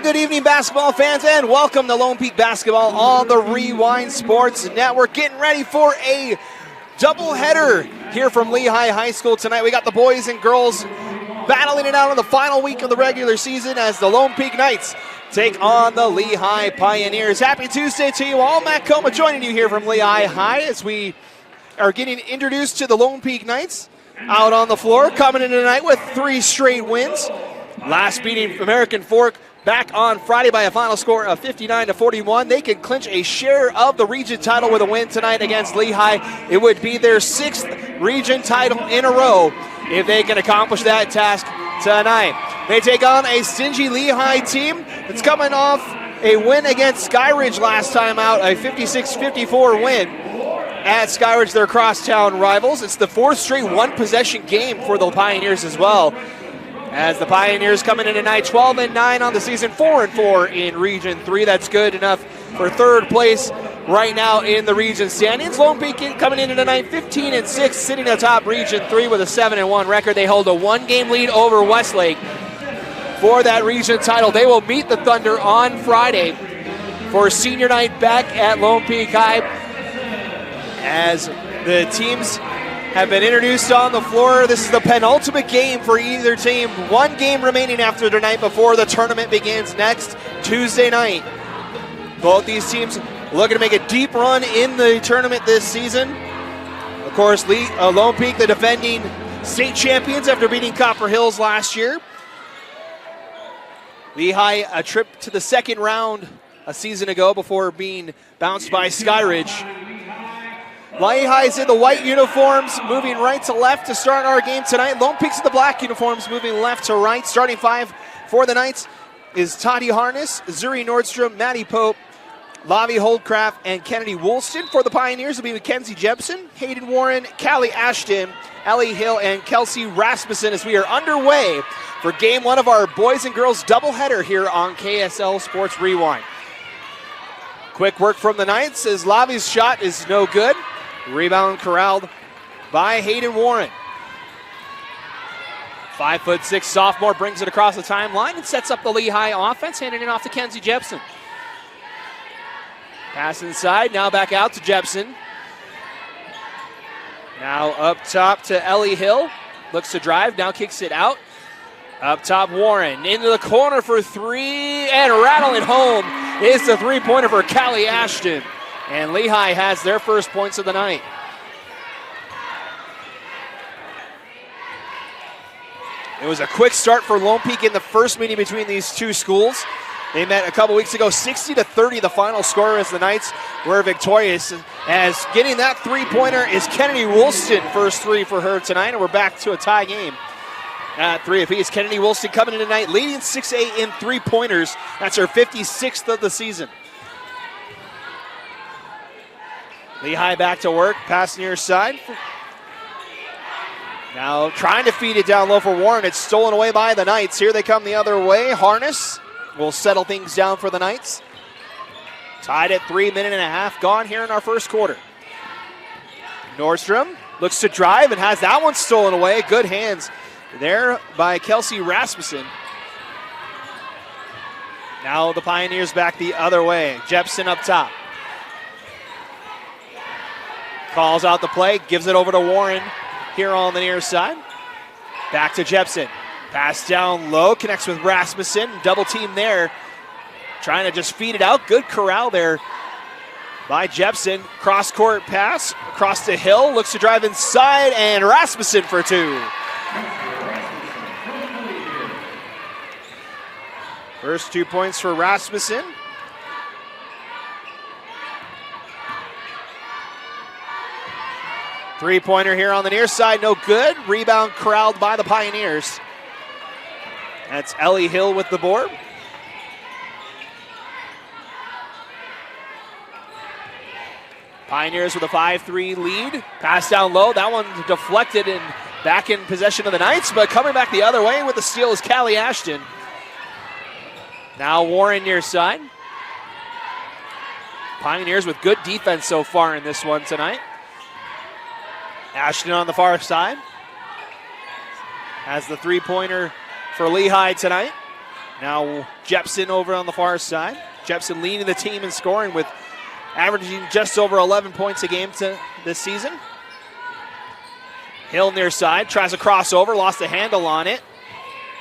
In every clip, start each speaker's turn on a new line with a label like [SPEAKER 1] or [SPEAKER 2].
[SPEAKER 1] And good evening, basketball fans, and welcome to Lone Peak Basketball on the Rewind Sports Network. Getting ready for a doubleheader here from Lehi High School tonight. We got the boys and girls battling it out in the final week of the regular season as the Lone Peak Knights take on the Lehi Pioneers. Happy Tuesday to you all. Matt Coma joining you here from Lehi High as we are getting introduced to the Lone Peak Knights out on the floor, coming in tonight with 3 straight wins. Last beating American Fork back on Friday by a final score of 59-41. They can clinch a share of the region title with a win tonight against Lehi. It would be their 6th region title in a row if they can accomplish that task tonight. They take on a stingy Lehi team that's coming off a win against Skyridge last time out, a 56-54 win at Skyridge, their crosstown rivals. It's the 4th straight one-possession game for the Pioneers as well, as the Pioneers coming in tonight 12-9 on the season, 4-4 in Region 3. That's good enough for 3rd place right now in the region standings. Lone Peak coming in tonight 15-6, sitting atop Region 3 with a 7-1 record. They hold a 1-game lead over Westlake for that region title. They will meet the Thunder on Friday for senior night back at Lone Peak High, as the teams have been introduced on the floor. This is the penultimate game for either team. 1 game remaining after tonight before the tournament begins next Tuesday night. Both these teams looking to make a deep run in the tournament this season. Of course, Lone Peak, the defending state champions after beating Copper Hills last year. Lehi, a trip to the 2nd round a season ago before being bounced by Skyridge. Lehi's in the white uniforms, moving right to left to start our game tonight. Lone Peak's in the black uniforms, moving left to right. Starting 5 for the Knights is Toddy Harness, Zuri Nordstrom, Maddie Pope, Lavi Holdcraft, and Kennedy Woolston. For the Pioneers will be Mackenzie Jepson, Hayden Warren, Callie Ashton, Ellie Hill, and Kelsey Rasmussen, as we are underway for game 1 of our boys and girls doubleheader here on KSL Sports Rewind. Quick work from the Knights as Lavi's shot is no good. Rebound corralled by Hayden Warren. 5'6" sophomore brings it across the timeline and sets up the Lehi offense, handing it off to Kenzie Jepson. Pass inside, now back out to Jepson. Now up top to Ellie Hill. Looks to drive, now kicks it out. Up top, Warren into the corner for 3, and rattling home is the 3-pointer for Callie Ashton. And Lehi has their first points of the night. It was a quick start for Lone Peak in the first meeting between these two schools. They met a couple weeks ago, 60-30 the final score, as the Knights were victorious. As getting that 3-pointer is Kennedy Woolston, first 3 for her tonight, and we're back to a tie game at 3 apiece. Kennedy Woolston coming in tonight, leading 6A in 3-pointers. That's her 56th of the season. Lehi back to work, pass near side. Now trying to feed it down low for Warren. It's stolen away by the Knights. Here they come the other way. Harness will settle things down for the Knights. Tied at 3, minute and a half gone here in our first quarter. Nordstrom looks to drive and has that one stolen away. Good hands there by Kelsey Rasmussen. Now the Pioneers back the other way. Jepson up top. Calls out the play, gives it over to Warren here on the near side. Back to Jepson. Pass down low, connects with Rasmussen. Double team there. Trying to just feed it out. Good corral there by Jepson. Cross court pass across to Hill. Looks to drive inside, and Rasmussen for 2. First 2 points for Rasmussen. Three-pointer here on the near side, no good. Rebound corralled by the Pioneers. That's Ellie Hill with the board. Pioneers with a 5-3 lead. Pass down low, that one deflected and back in possession of the Knights, but coming back the other way with the steal is Callie Ashton. Now Warren near side. Pioneers with good defense so far in this one tonight. Ashton on the far side has the 3-pointer for Lehi tonight. Now Jepson over on the far side. Jepson leading the team in scoring with averaging just over 11 points a game this season. Hill near side, tries a crossover, lost the handle on it.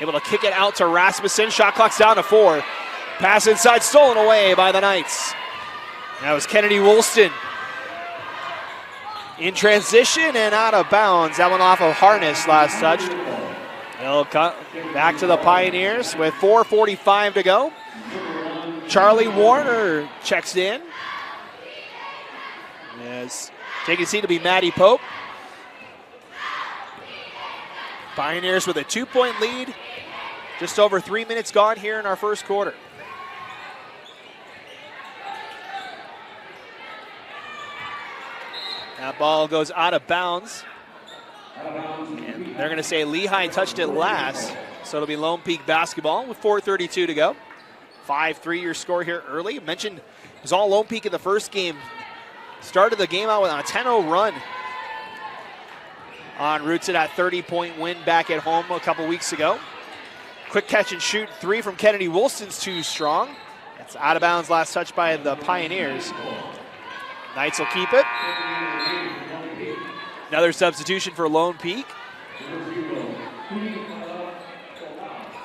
[SPEAKER 1] Able to kick it out to Rasmussen. Shot clock's down to 4. Pass inside, stolen away by the Knights. That was Kennedy Woolston. In transition and out of bounds. That one off of Harness last touched. He'll cut back to the Pioneers with 4:45 to go. Charlie Warner checks in. Yes, taking a seat to be Maddie Pope. Pioneers with a 2-point lead. Just over 3 minutes gone here in our first quarter. That ball goes out of bounds. And they're going to say Lehi touched it last. So it'll be Lone Peak basketball with 4:32 to go. 5-3 your score here early. Mentioned it was all Lone Peak in the first game. Started the game out with a 10-0 run. En route to that 30-point win back at home a couple weeks ago. Quick catch and shoot 3 from Kennedy Woolston's too strong. It's out of bounds, last touch by the Pioneers. Knights will keep it. Another substitution for Lone Peak.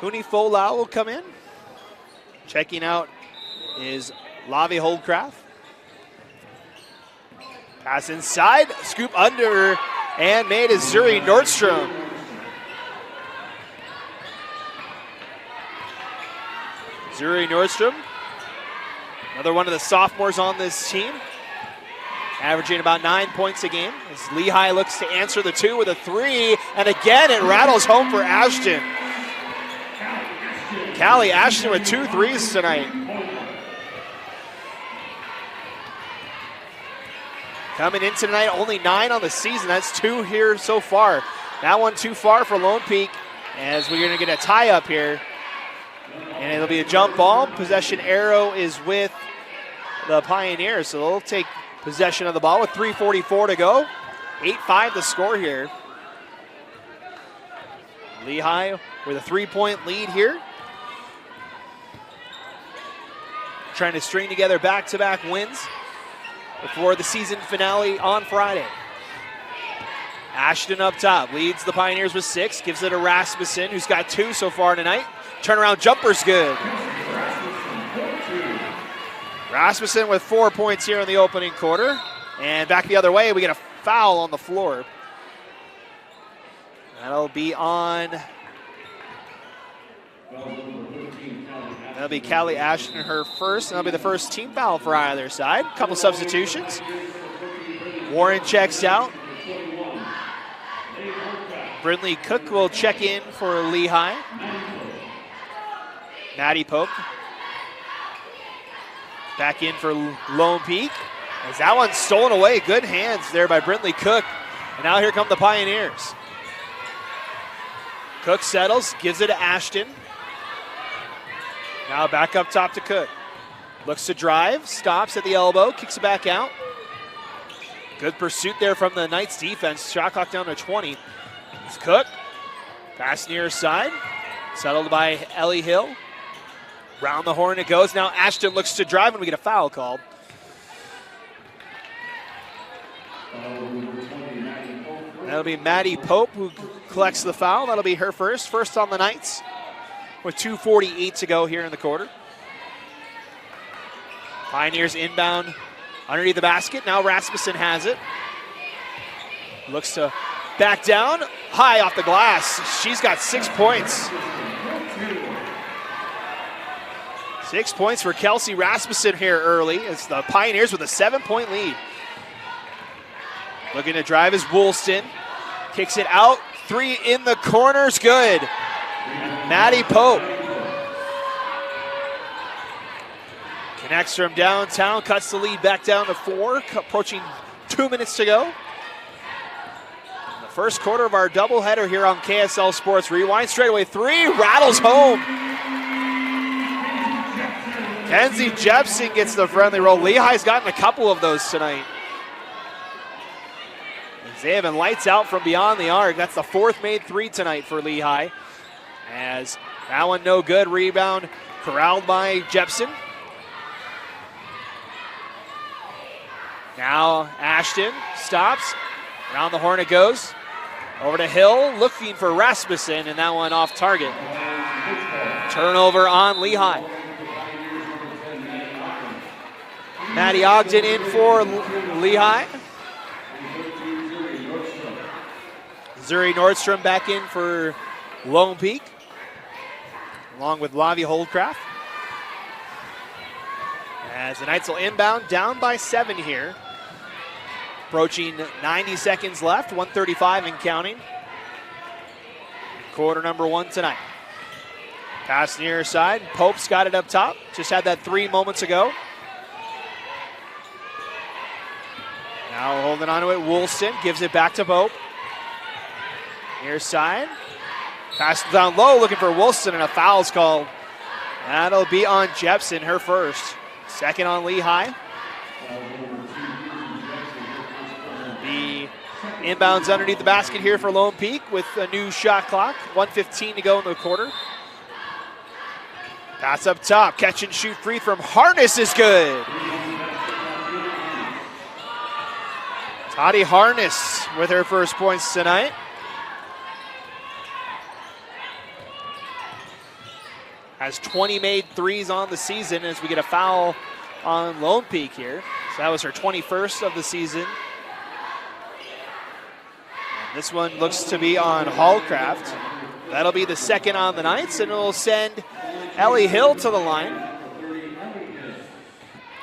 [SPEAKER 1] Huni Folau will come in. Checking out is Lavi Holdcraft. Pass inside, scoop under, and made is Zuri Nordstrom. Zuri Nordstrom, another one of the sophomores on this team, averaging about 9 points a game. As Lehi looks to answer the 2 with a 3, and again it rattles home for Ashton. Callie Ashton with 2 threes tonight. Coming into tonight, only 9 on the season. That's 2 here so far. That one too far for Lone Peak, as we're going to get a tie up here. And it'll be a jump ball. Possession arrow is with the Pioneers, so they'll take possession of the ball with 3:44 to go. 8-5 the score here. Lehi with a 3-point lead here. Trying to string together back-to-back wins before the season finale on Friday. Ashton up top, leads the Pioneers with 6, gives it to Rasmussen, who's got 2 so far tonight. Turnaround jumper's good. Rasmussen with 4 points here in the opening quarter. And back the other way, we get a foul on the floor. That'll be on... That'll be Callie Ashton, her first, and that'll be the first team foul for either side. Couple substitutions. Warren checks out. Brindley Cook will check in for Lehi. Maddie Pope back in for Lone Peak. As that one's stolen away, good hands there by Brindley Cook. And now here come the Pioneers. Cook settles, gives it to Ashton. Now back up top to Cook. Looks to drive, stops at the elbow, kicks it back out. Good pursuit there from the Knights defense. Shot clock down to 20. It's Cook. Pass near side. Settled by Ellie Hill. Round the horn it goes. Now Ashton looks to drive and we get a foul called. That'll be Maddie Pope who collects the foul. That'll be her first. First on the Knights with 2:48 to go here in the quarter. Pioneers inbound underneath the basket. Now Rasmussen has it. Looks to back down. High off the glass. She's got 6 points. 6 points for Kelsey Rasmussen here early. It's the Pioneers with a 7-point lead. Looking to drive is Woolston. Kicks it out. 3 in the corners. Good. Maddie Pope. Connects from downtown. Cuts the lead back down to 4. Approaching 2 minutes to go. The first quarter of our doubleheader here on KSL Sports Rewind. Straightaway 3. Rattles home. Kenzie Jepson gets the friendly roll. Lehi's gotten a couple of those tonight. They have been lights out from beyond the arc. That's the 4th made 3 tonight for Lehi. As That one no good. Rebound corralled by Jepson. Now Ashton stops. Around the horn it goes. Over to Hill, looking for Rasmussen, and that one off target. Turnover on Lehi. Maddie Ogden in for Lehi. Zuri Nordstrom back in for Lone Peak, along with Lavi Holdcraft. As the Knights will inbound, down by 7 here. Approaching 90 seconds left, 1:35 and counting. Quarter number 1 tonight. Pass near side, Pope's got it up top. Just had that 3 moments ago. Now holding on to it, Woolston gives it back to Pope. Near side. Pass down low, looking for Woolston, and a foul's called. That'll be on Jepson, her first. Second on Lehi. The inbounds underneath the basket here for Lone Peak with a new shot clock. 1:15 to go in the quarter. Pass up top, catch and shoot free from Harness is good. Toddy Harness with her first points tonight. Has 20 made threes on the season as we get a foul on Lone Peak here. So that was her 21st of the season. And this one looks to be on Hallcraft. That'll be the second on the Knights, and it'll send Ellie Hill to the line.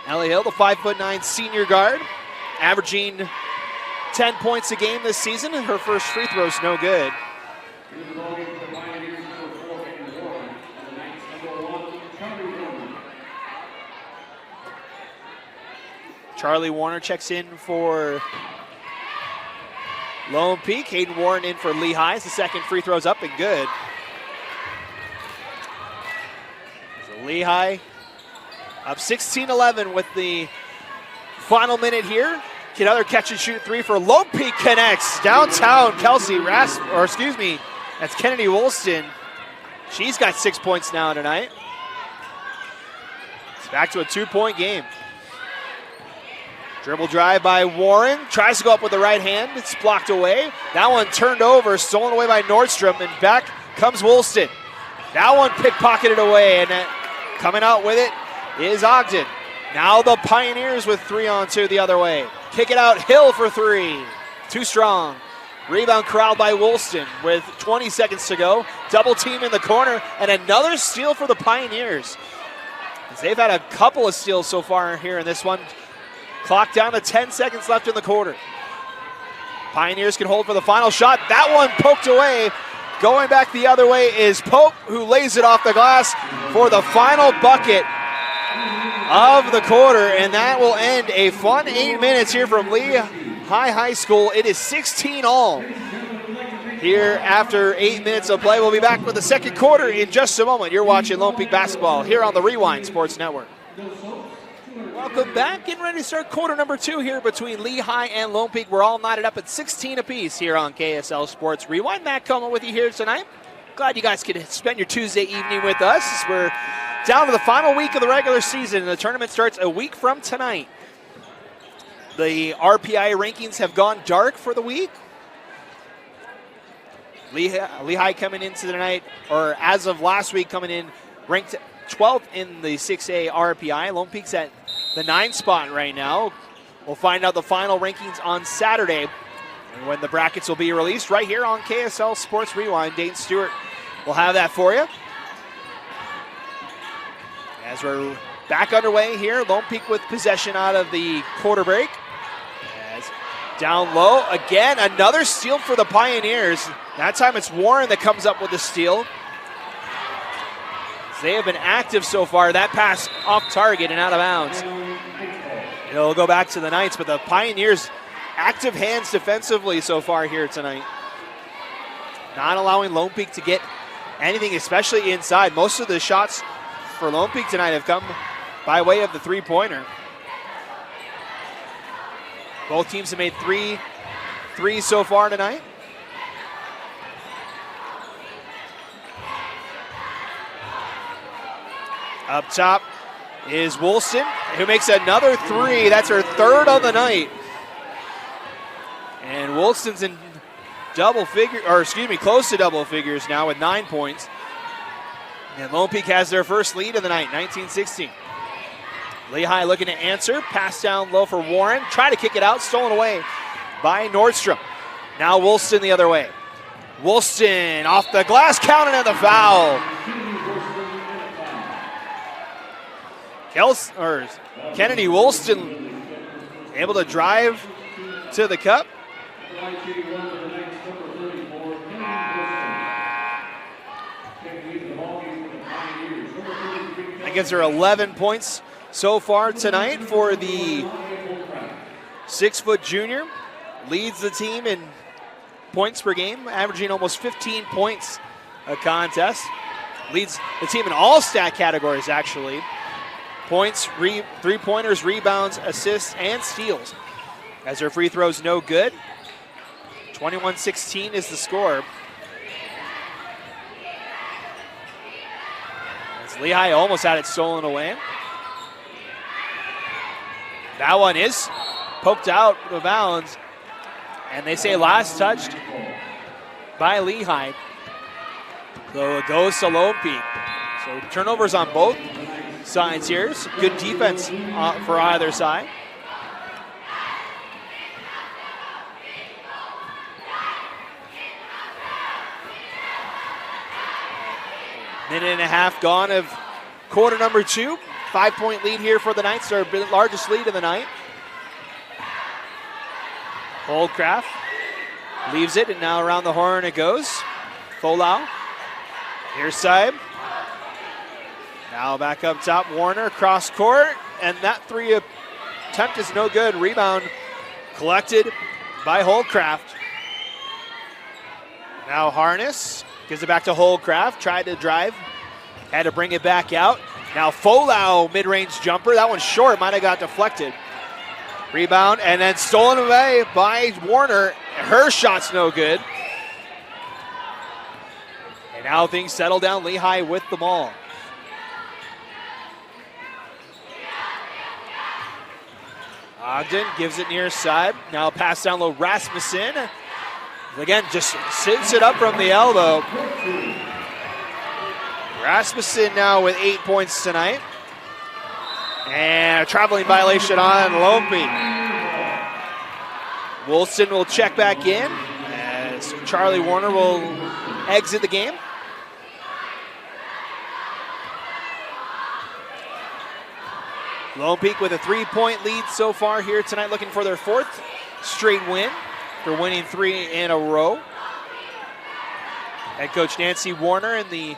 [SPEAKER 1] Ellie Hill, the 5'9" senior guard, averaging 10 points a game this season, and her first free throw's no good. Charlie Warner checks in for Lone Peak. Hayden Warren in for Lehi. The second free throw's up and good. So Lehi up 16-11 with the final minute here. Another catch and shoot three for Lone Peak connects. Downtown, Kelsey that's Kennedy Woolston. She's got 6 points now tonight. It's back to a 2-point game. Dribble drive by Warren. Tries to go up with the right hand. It's blocked away. That one turned over, stolen away by Nordstrom, and back comes Woolston. That one pickpocketed away, and coming out with it is Ogden. Now the Pioneers with 3-on-2 the other way. Kick it out, Hill for 3. Too strong. Rebound corralled by Woolston with 20 seconds to go. Double team in the corner, and another steal for the Pioneers. As they've had a couple of steals so far here in this one. Clock down to 10 seconds left in the quarter. Pioneers can hold for the final shot. That one poked away. Going back the other way is Pope, who lays it off the glass for the final bucket of the quarter, and that will end a fun 8 minutes here from Lehi High School. It is 16-all here after 8 minutes of play. We'll be back with the second quarter in just a moment. You're watching Lone Peak Basketball here on the Rewind Sports Network. Welcome back. Getting ready to start quarter number 2 here between Lehi and Lone Peak. We're all knotted up at 16 apiece here on KSL Sports Rewind. Matt Coleman with you here tonight. Glad you guys could spend your Tuesday evening with us. We're down to the final week of the regular season, and the tournament starts a week from tonight. The RPI rankings have gone dark for the week. Lehi coming into the night, or as of last week, coming in ranked 12th in the 6A RPI. Lone Peak's at the 9th spot right now. We'll find out the final rankings on Saturday and when the brackets will be released right here on KSL Sports Rewind. Dane Stewart will have that for you. As we're back underway here, Lone Peak with possession out of the quarter break. As down low, again, another steal for the Pioneers. That time it's Warren that comes up with the steal. They have been active so far. That pass off target and out of bounds. It'll go back to the Knights, but the Pioneers active hands defensively so far here tonight. Not allowing Lone Peak to get anything, especially inside. Most of the shots for Lone Peak tonight have come by way of the three-pointer. Both teams have made 3 threes so far tonight. Up top is Woolston, who makes another three. That's her third of the night. And Woolston's in close to double figures now with 9 points. And Lone Peak has their first lead of the night, 19-16. Lehi looking to answer. Pass down low for Warren. Try to kick it out. Stolen away by Nordstrom. Now Woolston the other way. Woolston off the glass, counting at the foul. Kennedy Woolston able to drive to the cup. That gives her 11 points so far tonight for the 6-foot junior. Leads the team in points per game, averaging almost 15 points a contest. Leads the team in all stat categories, actually. Points, three-pointers, rebounds, assists, and steals. As her free throws no good. 21-16 is the score. As Lehi almost had it stolen away. That one is poked out of bounds. And they say last touched by Lehi. So it goes to Lone Peak. So turnovers on both sides here. Good defense for either side. Minute and a half gone of quarter number 2. 5-point lead here for the Knights, their largest lead of the night. Holdcraft leaves it, and now around the horn it goes. Folau, near side. Now back up top, Warner, cross court, and that three attempt is no good. Rebound collected by Holdcraft. Now Harness gives it back to Holdcraft, tried to drive, had to bring it back out. Now Folau, mid-range jumper, that one's short, might have got deflected. Rebound, and then stolen away by Warner. Her shot's no good. And now things settle down. Lehi with the ball. Ogden gives it near side. Now pass down low, Rasmussen. Again, just sits it up from the elbow. Rasmussen now with 8 points tonight. And a traveling violation on Lone Peak. Woolston will check back in as Charlie Warner will exit the game. Lone Peak with a 3-point lead so far here tonight, looking for their 4th straight win. They're winning 3 in a row. Head coach Nancy Warner and the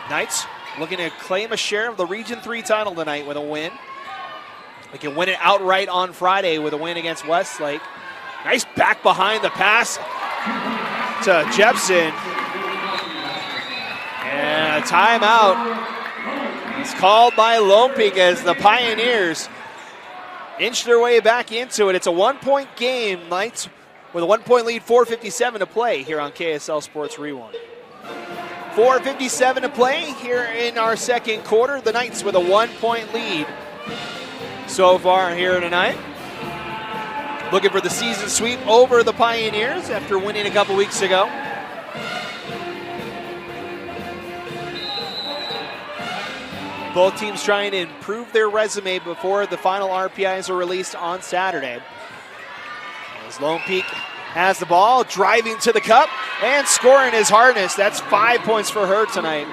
[SPEAKER 1] Knights looking to claim a share of the Region 3 title tonight with a win. They can win it outright on Friday with a win against Westlake. Nice back behind the pass to Jepson. And a timeout is called by Lone Peak as the Pioneers inch their way back into it. It's a 1-point game. Knights with a 1-point lead, 4:57 to play here on KSL Sports Rewind. 4:57 to play here in our second quarter. The Knights with a 1-point lead so far here tonight. Looking for the season sweep over the Pioneers after winning a couple weeks ago. Both teams trying to improve their resume before the final RPIs are released on Saturday. As Lone Peak has the ball, driving to the cup, and scoring his Harness. That's 5 points for her tonight.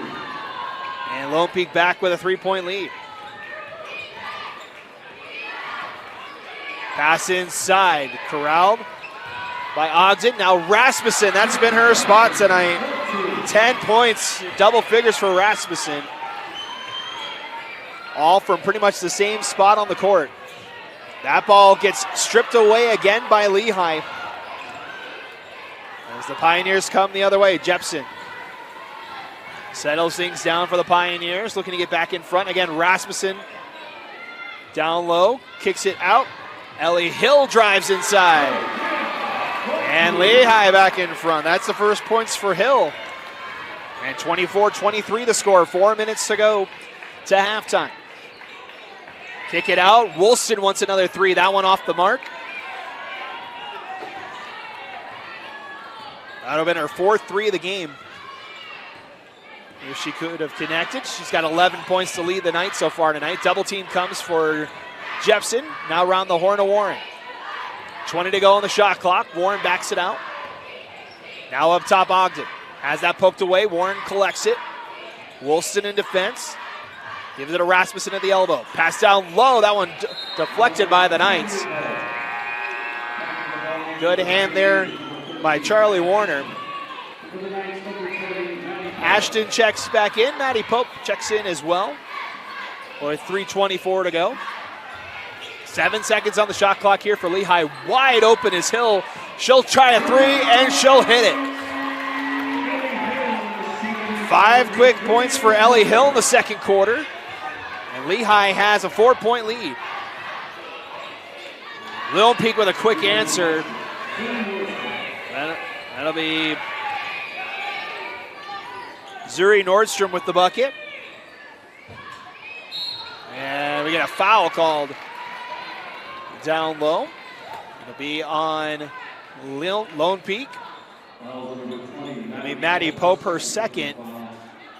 [SPEAKER 1] And Lone Peak back with a 3-point lead. Pass inside, corralled by Ogden. Now Rasmussen, that's been her spot tonight. 10 points, double figures for Rasmussen. All from pretty much the same spot on the court. That ball gets stripped away again by Lehi. As the Pioneers come the other way, Jepson settles things down for the Pioneers, looking to get back in front. Again, Rasmussen down low, kicks it out. Ellie Hill drives inside. And Lehi back in front. That's the first points for Hill. And 24-23 the score, 4 minutes to go to halftime. Kick it out. Woolston wants another three. That one off the mark. That would have been her fourth three of the game. If she could have connected. She's got 11 points to lead the night so far tonight. Double team comes for Jepson. Now around the horn of Warren. 20 to go on the shot clock. Warren backs it out. Now up top, Ogden. Has that poked away. Warren collects it. Woolston in defense. Gives it to Rasmussen at the elbow. Pass down low. That one deflected by the Knights. Good hand there by Charlie Warner. Ashton checks back in. Maddie Pope checks in as well. With 3:24 to go. 7 seconds on the shot clock here for Lehi. Wide open is Hill. She'll try a three and she'll hit it. 5 quick points for Ellie Hill in the second quarter. And Lehi has a 4-point lead. Lone Peak with a quick answer. That'll be Zuri Nordstrom with the bucket. And we get a foul called down low. It'll be on Lone Peak. It'll be Maddie Pope, her second.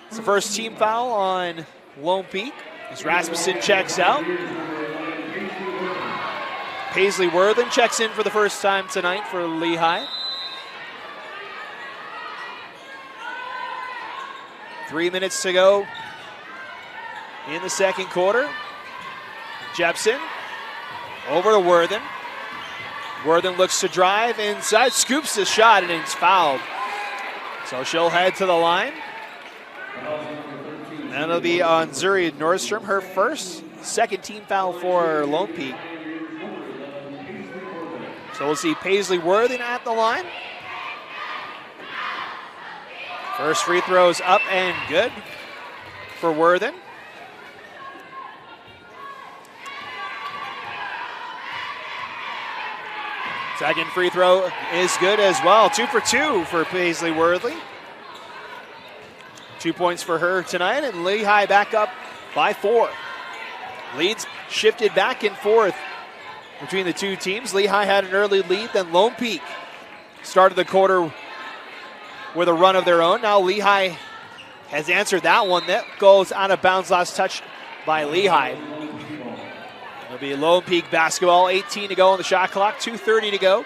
[SPEAKER 1] It's the first team foul on Lone Peak as Rasmussen checks out. Paisley Worthen checks in for the first time tonight for Lehi. 3 minutes to go in the second quarter. Jepson over to Worthen. Worthen looks to drive inside, scoops the shot, and it's fouled. So she'll head to the line. That'll be on Zuri Nordstrom, her second team foul for Lone Peak. So we'll see Paisley Worthen at the line. First free throw's up and good for Worthen. Second free throw is good as well. 2 for 2 for Paisley Worthen. 2 points for her tonight, and Lehi back up by 4. Leads shifted back and forth between the two teams. Lehi had an early lead, then Lone Peak started the quarter with a run of their own. Now Lehi has answered that one. That goes out of bounds, last touch by Lehi. It'll be Lone Peak basketball. 18 to go on the shot clock. 2:30 to go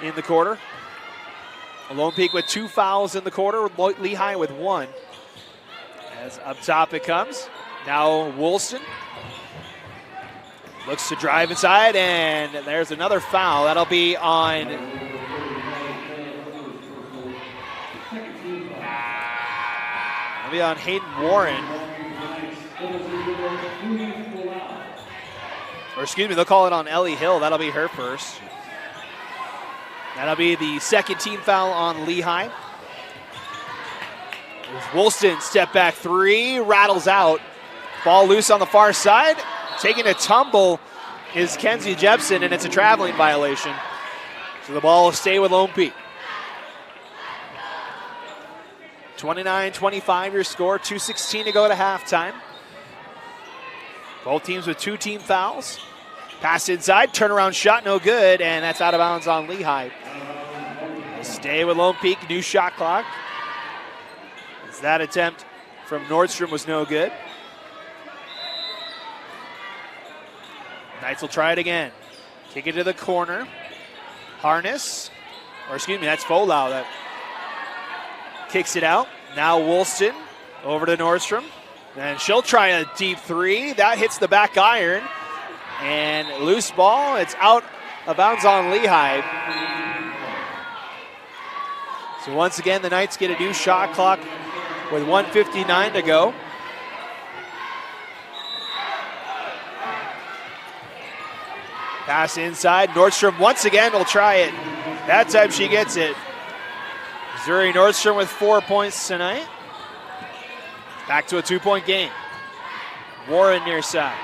[SPEAKER 1] in the quarter. Lone Peak with 2 fouls in the quarter. Lehi with 1. As up top it comes. Now Woolston looks to drive inside, and there's another foul. That'll be on Hayden Warren. Or excuse me, they'll call it on Ellie Hill. That'll be her first. That'll be the second team foul on Lehi. Woolston step back 3, rattles out. Ball loose on the far side. Taking a tumble is Kenzie Jepson, and it's a traveling violation. So the ball will stay with Lone Peak. 29-25 your score, 2:16 to go to halftime. Both teams with 2 team fouls. Pass inside, turnaround shot, no good, and that's out of bounds on Lehi. Stay with Lone Peak, new shot clock. As that attempt from Nordstrom was no good. Knights will try it again. Kick it to the corner. Harness, or excuse me, that's Folau that kicks it out. Now Woolston over to Nordstrom. And she'll try a deep 3. That hits the back iron. And loose ball. It's out of bounds on Lehi. So once again, the Knights get a new shot clock with 1:59 to go. Pass inside. Nordstrom once again will try it. That time she gets it. Zuri Nordstrom with 4 points tonight. Back to a 2-point game. Warren near side.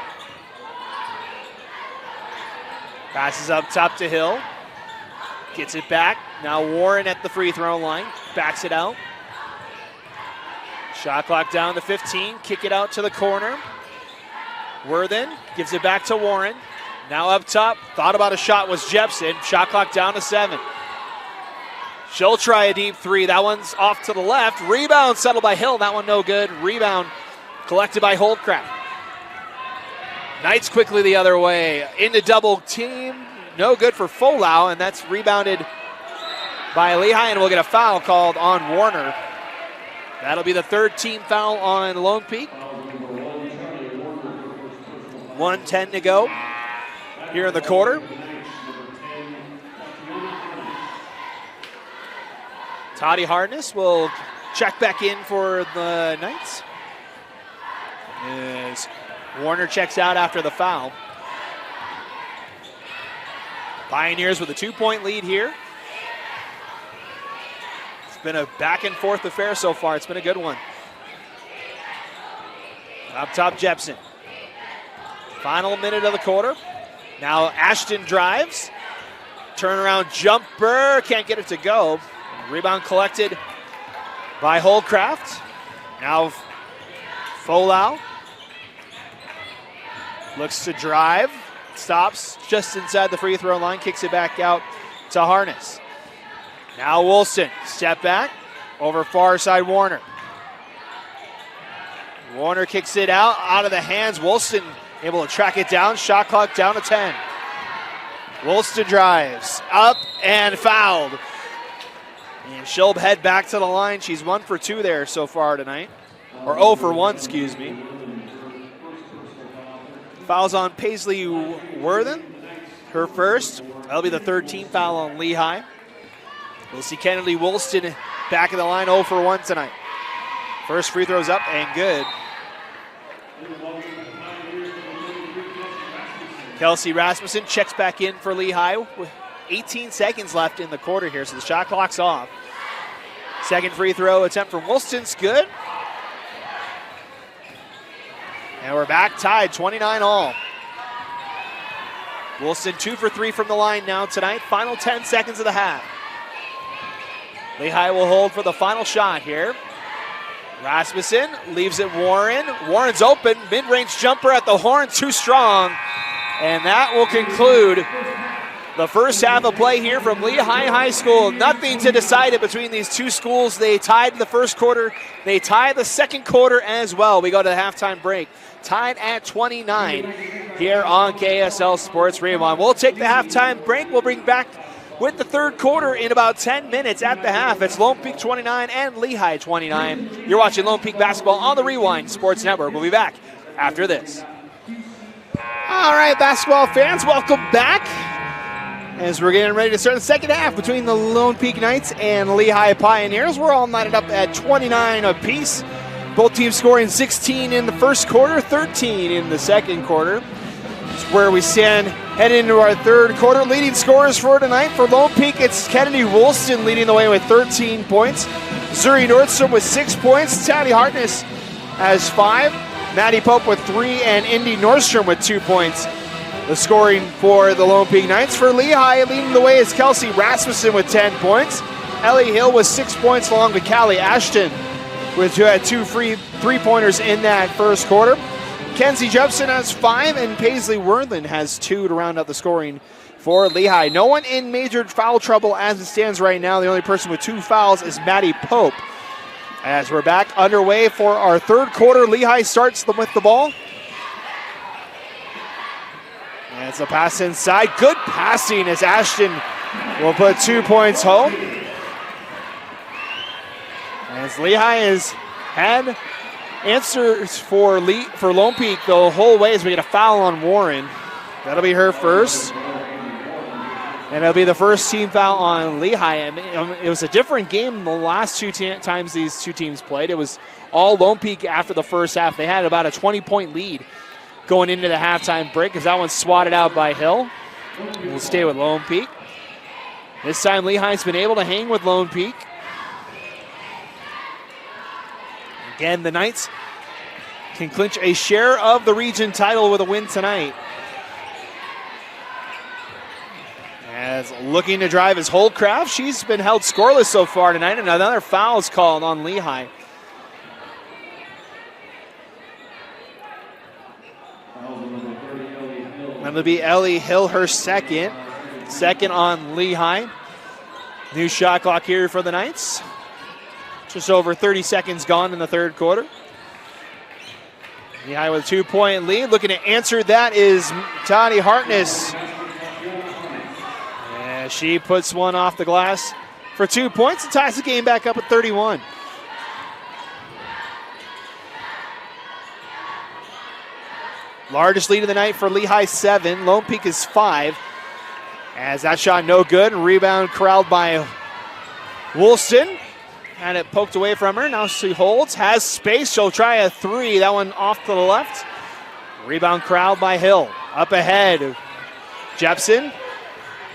[SPEAKER 1] Passes up top to Hill. Gets it back. Now Warren at the free throw line. Backs it out. Shot clock down to 15. Kick it out to the corner. Worthen gives it back to Warren. Now up top. Thought about a shot was Jepson. Shot clock down to 7. She'll try a deep three. That one's off to the left. Rebound settled by Hill. That one no good. Rebound collected by Holdcraft. Knights quickly the other way. Into double team. No good for Folau, and that's rebounded by Lehi, and we'll get a foul called on Warner. That'll be the third team foul on Lone Peak. 1:10 to go here in the quarter. Toddy Harness will check back in for the Knights. As Warner checks out after the foul. Pioneers with a 2-point lead here. It's been a back and forth affair so far. It's been a good one. Up top, Jepson. Final minute of the quarter. Now Ashton drives. Turnaround jumper. Can't get it to go. Rebound collected by Holdcraft. Now Folau looks to drive. Stops just inside the free throw line. Kicks it back out to Harness. Now Wilson. Step back. Over far side Warner. Warner kicks it out of the hands. Wilson able to track it down. Shot clock down to 10. Wilson drives. Up and fouled. And she'll head back to the line. She's 1 for 2 there so far tonight. Or 0 for 1, excuse me. Fouls on Paisley Worthen. Her first. That'll be the third team foul on Lehi. We'll see Kennedy Woolston back in the line 0 for 1 tonight. First free throw's up and good. Kelsey Rasmussen checks back in for Lehi with 18 seconds left in the quarter here, so the shot clock's off. Second free throw attempt from Woolston's good. And we're back tied, 29 all. Wilson 2 for 3 from the line now tonight. Final 10 seconds of the half. Lehi will hold for the final shot here. Rasmussen leaves it Warren. Warren's open, mid-range jumper at the horn, too strong. And that will conclude the first half of play here from Lehi High School. Nothing to decide it between these two schools. They tied the first quarter. They tied the second quarter as well. We go to the halftime break. Tied at 29 here on KSL Sports Rewind. We'll take the halftime break. We'll bring back with the third quarter in about 10 minutes at the half. It's Lone Peak 29 and Lehi 29. You're watching Lone Peak basketball on the Rewind Sports Network. We'll be back after this. All right, basketball fans, welcome back as we're getting ready to start the second half between the Lone Peak Knights and Lehi Pioneers. We're all knotted up at 29 apiece. Both teams scoring 16 in the first quarter, 13 in the second quarter. It's where we stand heading into our third quarter. Leading scorers for tonight for Lone Peak, it's Kennedy Woolston leading the way with 13 points. Zuri Nordstrom with 6 points. Taddy Hartness has 5. Maddie Pope with 3, and Indy Nordstrom with 2 points. The scoring for the Lone Peak Knights. For Lehi, leading the way is Kelsey Rasmussen with 10 points. Ellie Hill with 6 points, along with Callie Ashton, who had 2 free three-pointers in that first quarter. Kenzie Jepson has 5, and Paisley Worthen has 2 to round out the scoring for Lehi. No one in major foul trouble as it stands right now. The only person with 2 fouls is Maddie Pope. As we're back underway for our third quarter, Lehi starts with the ball. And it's a pass inside. Good passing as Ashton will put 2 points home. As Lehi has had answers for Lone Peak the whole way as we get a foul on Warren. That'll be her first. And it'll be the first team foul on Lehi. It was a different game the last 2 times these two teams played. It was all Lone Peak after the first half. They had about a 20-point lead going into the halftime break because that one's swatted out by Hill. We'll stay with Lone Peak. This time Lehi's been able to hang with Lone Peak. Again, the Knights can clinch a share of the region title with a win tonight. As looking to drive is Holdcraft. She's been held scoreless so far tonight, and another foul is called on Lehi. That'll be Ellie Hill, her second. Second on Lehi. New shot clock here for the Knights. Just over 30 seconds gone in the third quarter. Lehi with a 2-point lead. Looking to answer that is Toddy Hartness. And she puts one off the glass for 2 points and ties the game back up at 31. Largest lead of the night for Lehi, 7. Lone Peak is 5. As that shot no good. Rebound corralled by Woolston. Had it poked away from her. Now she holds. Has space. She'll try a 3. That one off to the left. Rebound corralled by Hill. Up ahead. Jepson.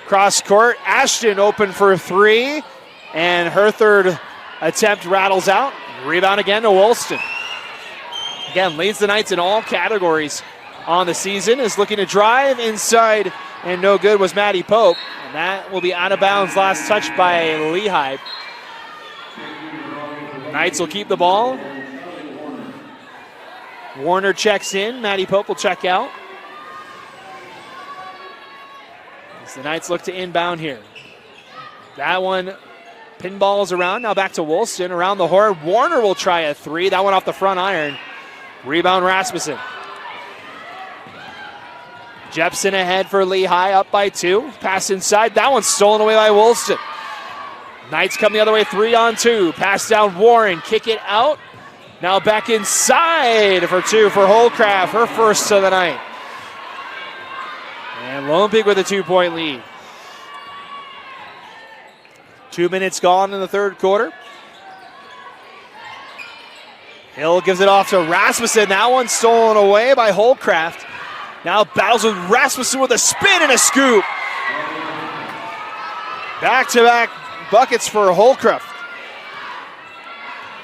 [SPEAKER 1] Cross court. Ashton open for 3. And her third attempt rattles out. Rebound again to Woolston. Again, leads the Knights in all categories on the season. Is looking to drive inside, and no good was Maddie Pope. And that will be out of bounds. Last touch by Lehi. Knights will keep the ball. Warner checks in. Maddie Pope will check out. As the Knights look to inbound here. That one pinballs around. Now back to Woolston. Around the horn. Warner will try a 3. That one off the front iron. Rebound Rasmussen. Jepson ahead for Lehi, up by 2. Pass inside. That one's stolen away by Woolston. Knights come the other way, 3-on-2. Pass down Warren. Kick it out. Now back inside for 2 for Holcraft. Her first of the night. And Lone Peak with a 2-point lead. 2 minutes gone in the third quarter. Hill gives it off to Rasmussen. That one stolen away by Holcraft. Now battles with Rasmussen with a spin and a scoop. Back-to-back buckets for Holcraft.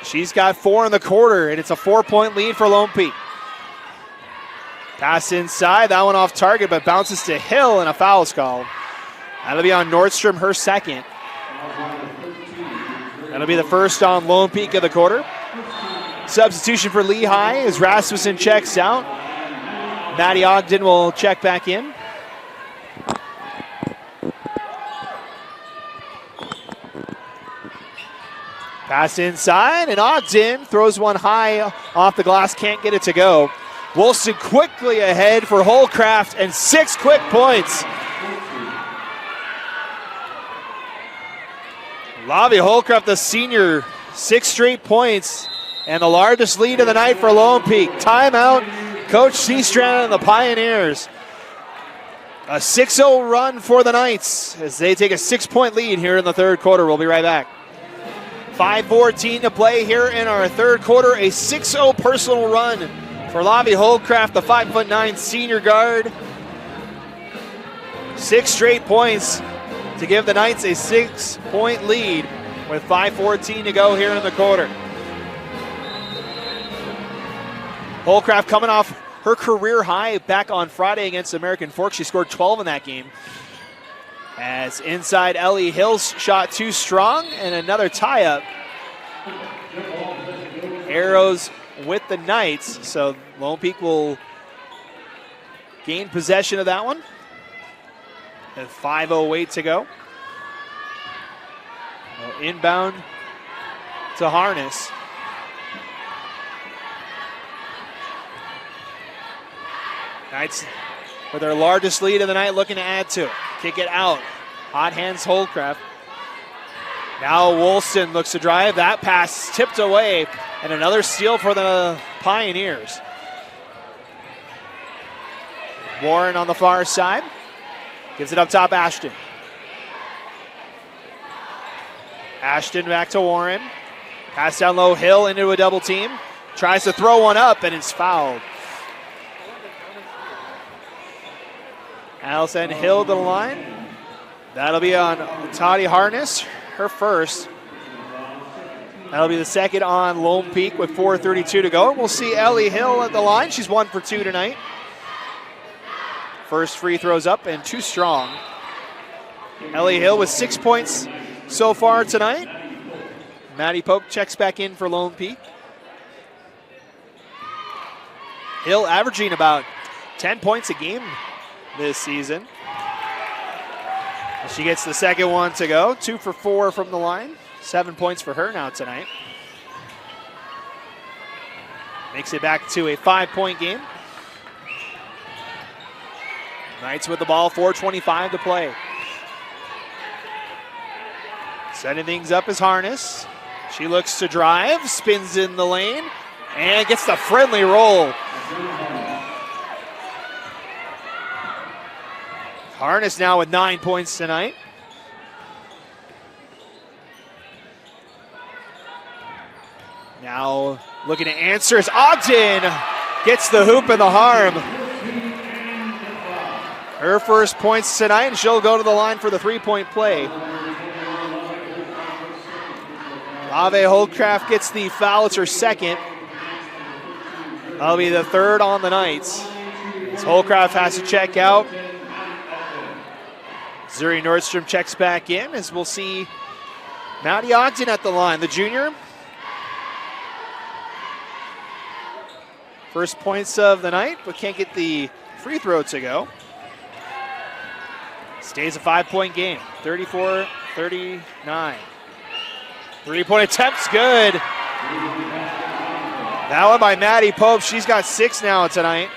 [SPEAKER 1] She's got 4 in the quarter, and it's a 4-point lead for Lone Peak. Pass inside. That one off target, but bounces to Hill, and a foul is called. That'll be on Nordstrom, her second. That'll be the first on Lone Peak of the quarter. Substitution for Lehi as Rasmussen checks out. Maddie Ogden will check back in. Pass inside, and Ogden throws one high off the glass, can't get it to go. Woolston quickly ahead for Holcraft, and 6 quick points. Lavi Holcraft, the senior, 6 straight points, and the largest lead of the night for Lone Peak. Timeout, Coach Seastrand and the Pioneers. A 6-0 run for the Knights as they take a 6-point lead here in the third quarter. We'll be right back. 5:14 to play here in our third quarter. A 6-0 personal run for Lavi Holcraft, the 5'9" senior guard. 6 straight points to give the Knights a 6-point lead with 5:14 to go here in the quarter. Holcraft coming off her career high back on Friday against American Fork. She scored 12 in that game. As inside Ellie Hill's shot too strong, and another tie-up. Arrows with the Knights, so Lone Peak will gain possession of that one. And 5:08 to go. Inbound to Harness. Knights with their largest lead of the night looking to add to it. Kick it out. Hot hands Holcraft. Now Woolston looks to drive. That pass tipped away. And another steal for the Pioneers. Warren on the far side. Gives it up top, Ashton. Ashton back to Warren. Pass down low, Hill into a double team. Tries to throw one up, and it's fouled. Allison Hill to the line. That'll be on Toddy Harness, her first. That'll be the second on Lone Peak with 4:32 to go. We'll see Ellie Hill at the line. She's 1 for 2 tonight. First free throws up and too strong. Ellie Hill with 6 points so far tonight. Maddie Pope checks back in for Lone Peak. Hill averaging about 10 points a game this season. She gets the second one to go. 2 for 4 from the line. 7 points for her now tonight. Makes it back to a 5-point game. Knights with the ball, 4:25 to play. Setting things up is Harness. She looks to drive, spins in the lane, and gets the friendly roll. Harness now with 9 points tonight. Now looking to answer as Ogden gets the hoop and the harm. Her first points tonight, and she'll go to the line for the 3-point play. Ave Holdcraft gets the foul. It's her second. That'll be the third on the Knights. As Holdcraft has to check out. Zuri Nordstrom checks back in, as we'll see Maddie Ogden at the line, the junior. First points of the night, but can't get the free throw to go. Stays a 5-point game, 34-39. 3-point attempt's good. That one by Maddie Pope. She's got 6 now tonight.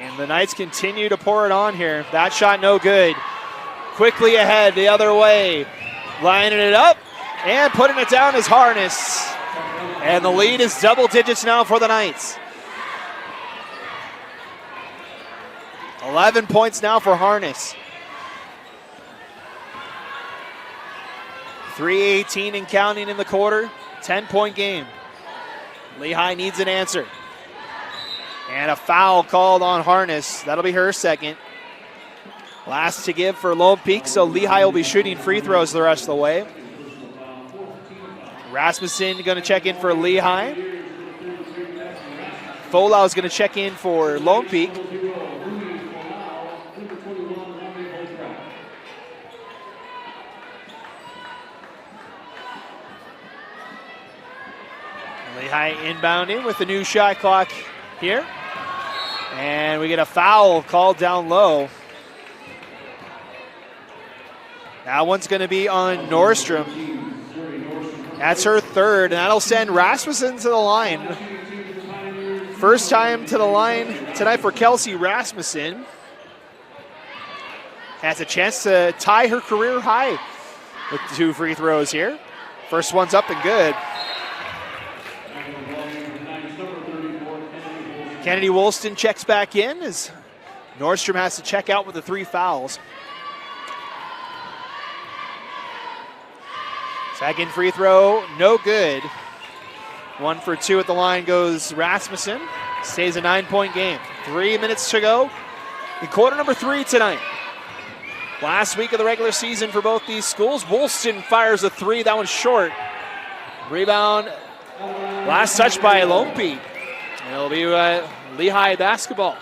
[SPEAKER 1] And the Knights continue to pour it on here. That shot no good. Quickly ahead the other way. Lining it up and putting it down is Harness. And the lead is double digits now for the Knights. 11 points now for Harness. 3:18 and counting in the quarter. 10-point game. Lehi needs an answer. And a foul called on Harness. That'll be her second. Last to give for Lone Peak, so Lehi will be shooting free throws the rest of the way. Rasmussen going to check in for Lehi. Folau is going to check in for Lone Peak. Lehi inbounding with the new shot clock here. And we get a foul called down low. That one's going to be on Nordstrom. That's her third, and that'll send Rasmussen to the line. First time to the line tonight for Kelsey Rasmussen. Has a chance to tie her career high with 2 free throws here. First one's up and good. Kennedy Woolston checks back in as Nordstrom has to check out with the 3 fouls. Second free throw, no good. 1 for 2 at the line goes Rasmussen. Stays a 9-point game. 3 minutes to go in quarter number 3 tonight. Last week of the regular season for both these schools. Woolston fires a 3, that one's short. Rebound, last touch by Lone Peak. It'll be Lehi basketball.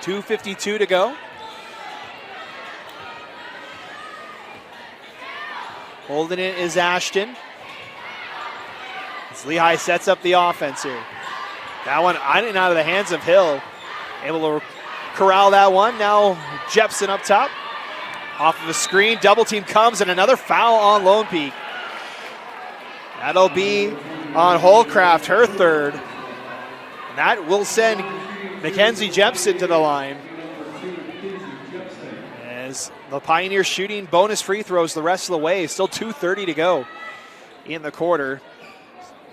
[SPEAKER 1] 2:52 to go. Holding it is Ashton. As Lehi sets up the offense here. That one in and out of the hands of Hill. Able to corral that one. Now Jepson up top. Off of a screen, double team comes, and another foul on Lone Peak. That'll be on Holdcraft, her third. And that will send Mackenzie Jepson to the line. As the Pioneers shooting bonus free throws the rest of the way. Still 2:30 to go in the quarter.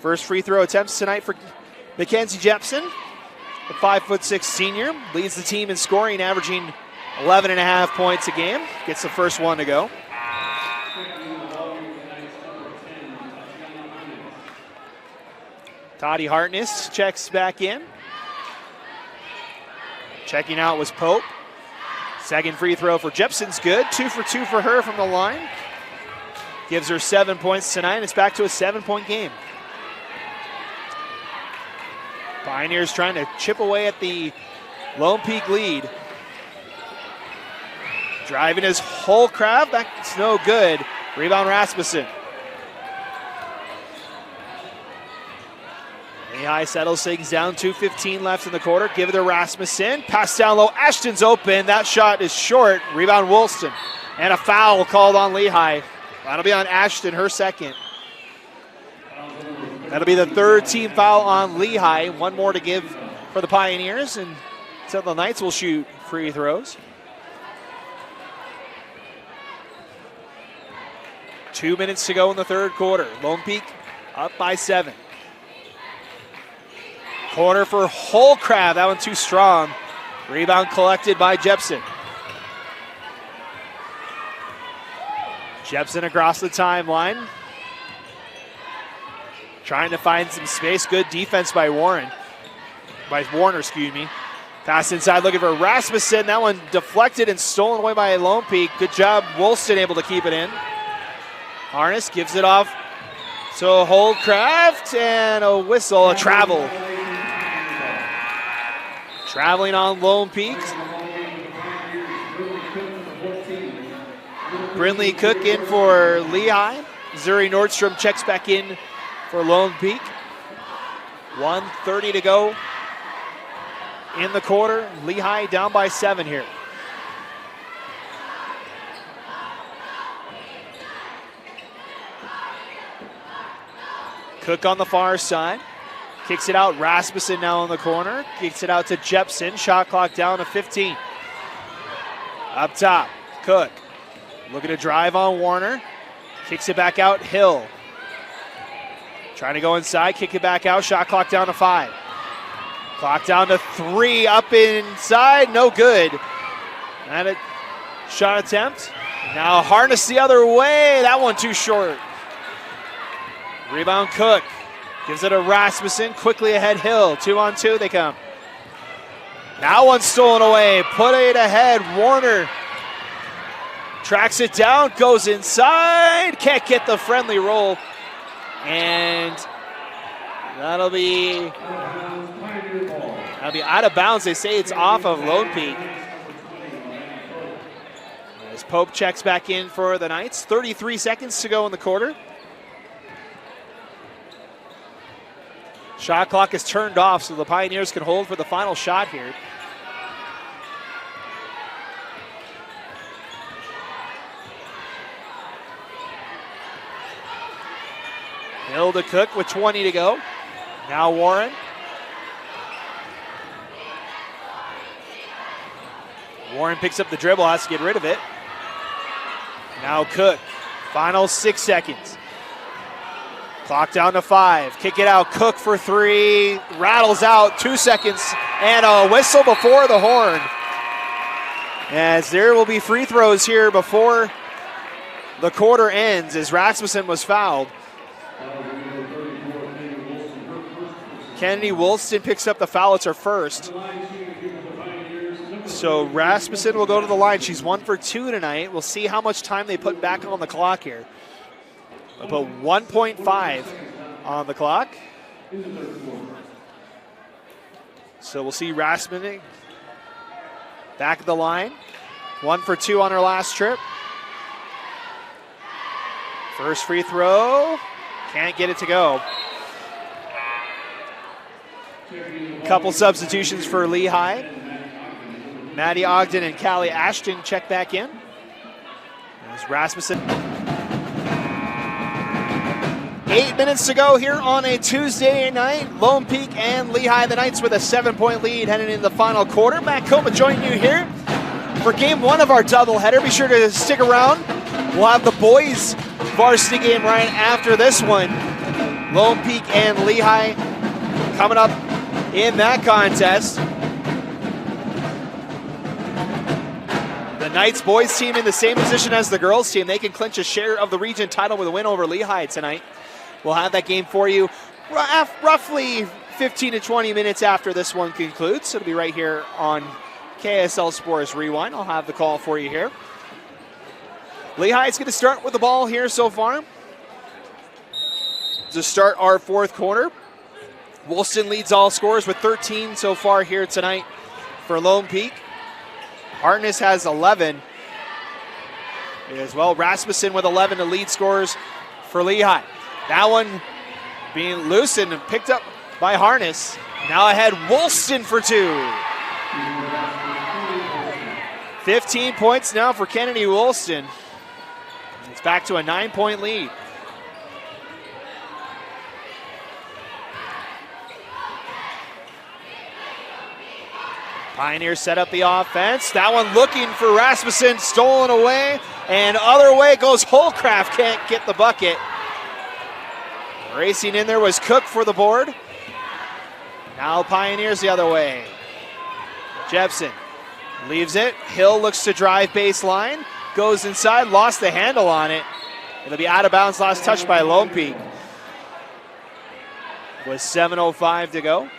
[SPEAKER 1] First free throw attempts tonight for Mackenzie Jepson. The 5'6" senior leads the team in scoring, averaging 11.5 points a game. Gets the first one to go. Toddy Hartness checks back in. Checking out was Pope. Second free throw for Jepson's good. 2 for 2 for her from the line. Gives her 7 points tonight. It's back to a 7-point game. Pioneers trying to chip away at the Lone Peak lead. Driving his Holdcraft. That's no good. Rebound Rasmussen. Lehi settles things down, 2:15 left in the quarter. Give it to Rasmussen. Pass down low. Ashton's open. That shot is short. Rebound Woolston. And a foul called on Lehi. That'll be on Ashton, her second. That'll be the third team foul on Lehi. One more to give for the Pioneers. And so the Knights will shoot free throws. 2 minutes to go in the third quarter. Lone Peak up by 7. Corner for Holcraft. That one too strong. Rebound collected by Jepson. Jepson across the timeline. Trying to find some space. Good defense by Warner, excuse me. Pass inside looking for Rasmussen. That one deflected and stolen away by Lone Peak. Good job, Woolston able to keep it in. Harness gives it off to Holcraft, and a whistle, a travel. Traveling on Lone Peak. Brindley Cook in for Lehi. Zuri Nordstrom checks back in for Lone Peak. 1:30 to go in the quarter. Lehi down by 7 here. Cook on the far side. Kicks it out. Rasmussen now in the corner. Kicks it out to Jepson. Shot clock down to 15. Up top, Cook. Looking to drive on Warner. Kicks it back out. Hill. Trying to go inside. Kick it back out. Shot clock down to 5. Clock down to 3. Up inside. No good. And a shot attempt. Now Harness the other way. That one too short. Rebound Cook. Gives it to Rasmussen. Quickly ahead Hill. 2-on-2 they come. Now one stolen away. Put it ahead. Warner tracks it down. Goes inside. Can't get the friendly roll. And that'll be out of bounds. They say it's off of Lone Peak. As Pope checks back in for the Knights. 33 seconds to go in the quarter. Shot clock is turned off, so the Pioneers can hold for the final shot here. Hill to Cook with 20 to go. Now Warren. Warren picks up the dribble, has to get rid of it. Now Cook. Final 6 seconds. Clock down to 5. Kick it out. Cook for 3. Rattles out. 2 seconds. And a whistle before the horn. As there will be free throws here before the quarter ends as Rasmussen was fouled. Kennedy Woolston picks up the foul. It's her first. So Rasmussen will go to the line. She's 1 for 2 tonight. We'll see how much time they put back on the clock here. They'll put 1.5 on the clock. So we'll see Rasmussen back at the line. 1 for 2 on her last trip. First free throw. Can't get it to go. Couple substitutions for Lehi. Maddie Ogden and Callie Ashton check back in. There's Rasmussen. 8 minutes to go here on a Tuesday night. Lone Peak and Lehi, the Knights with a 7-point lead heading into the final quarter. Matt Coma joining you here for game 1 of our doubleheader. Be sure to stick around. We'll have the boys varsity game right after this one. Lone Peak and Lehi coming up in that contest. The Knights boys team in the same position as the girls team. They can clinch a share of the region title with a win over Lehi tonight. We'll have that game for you roughly 15 to 20 minutes after this one concludes. So it'll be right here on KSL Sports Rewind. I'll have the call for you here. Lehi is going to start with the ball here so far. To start our fourth quarter. Woolston leads all scorers with 13 so far here tonight for Lone Peak. Hartness has 11 as well. Rasmussen with 11 to lead scorers for Lehi. That one being loosened and picked up by Harness. Now ahead Woolston for 2. 15 points now for Kennedy Woolston. It's back to a 9-point lead. Pioneers set up the offense. That one looking for Rasmussen, stolen away. And other way goes Holcraft, can't get the bucket. Racing in there was Cook for the board. Now Pioneers the other way. Jepson leaves it. Hill looks to drive baseline. Goes inside, lost the handle on it. It'll be out of bounds, last touch by Lone Peak. With 7:05 to go.